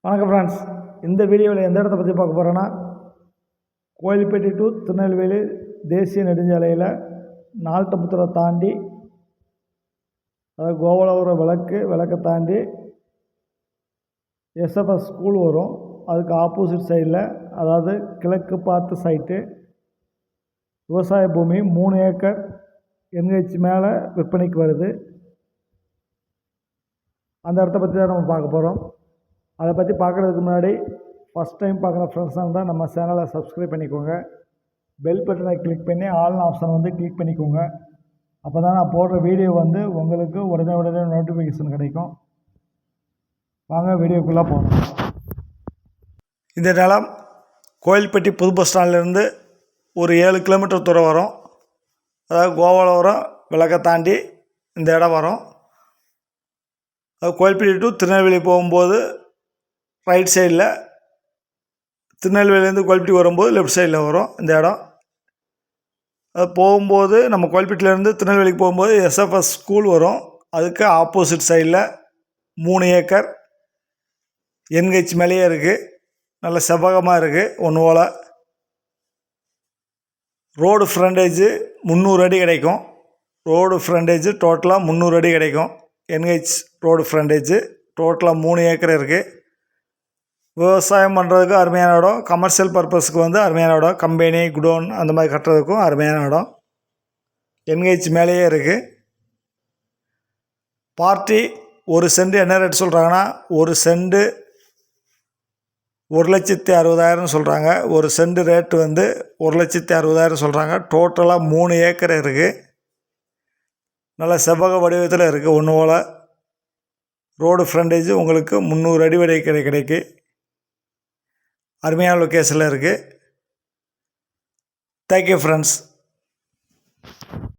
வணக்கம் ஃப்ரெண்ட்ஸ். இந்த வீடியோவில் எந்த இடத்த பற்றி பார்க்க போகிறோன்னா, கோயில்பேட்டை டு திருநெல்வேலி தேசிய நெடுஞ்சாலையில் நால்டபுத்தூரை தாண்டி, அதாவது கோவலபுரம் விளக்கை தாண்டி எஸ்எஃப்எஸ் ஸ்கூல் வரும். அதுக்கு ஆப்போசிட் சைடில், அதாவது கிழக்கு பார்த்து சைட்டு, விவசாய பூமி 3 ஏக்கர் என்ஹெச் மேலே விற்பனைக்கு வருது. அந்த இடத்த பற்றி தான் நம்ம பார்க்க போகிறோம். அதை பற்றி பார்க்குறதுக்கு முன்னாடி ஃபஸ்ட் டைம் பார்க்குற ஃப்ரெண்ட்ஸாக இருந்தால் நம்ம சேனலை சப்ஸ்கிரைப் பண்ணிக்கோங்க. பெல் பட்டனை கிளிக் பண்ணி ஆல்னு ஆப்ஷன் கிளிக் பண்ணிக்கோங்க. அப்போ தான் நான் போடுற வீடியோ உங்களுக்கு உடனே நோட்டிஃபிகேஷன் கிடைக்கும். வாங்க வீடியோக்குள்ளே போகணும். இந்த நிலம் கோயில்பட்டி புது பஸ் ஸ்டாண்ட்லேருந்து ஒரு 7 கிலோமீட்டர் தூரம் வரும். அதாவது கோவலபுரம் விளக்கை தாண்டி இந்த இடம் வரும். அது கோயில்பட்டி டு திருநெல்வேலி போகும்போது ரைட் சைடில், திருநெல்வேலியிலேருந்து கோயில்பட்டி வரும்போது லெஃப்ட் சைடில் வரும் இந்த இடம். அது போகும்போது நம்ம கோயில்பட்டியிலேருந்து திருநெல்வேலிக்கு போகும்போது எஸ்எஃப்எஸ் ஸ்கூல் வரும். அதுக்கு ஆப்போசிட் சைடில் 3 ஏக்கர் என்ஹெச் மேலேயே இருக்குது. நல்ல செவ்வகமாக இருக்குது. ஒன்று போல் ரோடு ஃப்ரண்டேஜு 300 அடி கிடைக்கும். ரோடு ஃப்ரண்டேஜு டோட்டலாக 300 அடி கிடைக்கும். என்ஹெச் ரோடு ஃப்ரண்டேஜு டோட்டலாக 3 ஏக்கர் இருக்குது. விவசாயம் பண்ணுறதுக்கு அருமையான இடம். கமர்ஷியல் பர்பஸுக்கு அருமையான இடம். கம்பெனி, குடோன் அந்த மாதிரி கட்டுறதுக்கும் அருமையான இடம். என்ஹெச் மேலேயே இருக்குது. பார்ட்டி ஒரு சென்ட் என்ன ரேட் சொல்கிறாங்கன்னா, ஒரு சென்ட்டு 1,60,60,000 சொல்கிறாங்க. ஒரு சென்ட் ரேட்டு 1,60,60,000 சொல்கிறாங்க. டோட்டலாக 3 ஏக்கர் இருக்குது. நல்ல செவ்வக வடிவத்தில் இருக்குது. ஒன்று போல் ரோடு ஃப்ரண்டேஜ் உங்களுக்கு 300 அடி வரை கிடைக்கு. அருமையான லொக்கேஷனில் இருக்குது. Thank you friends.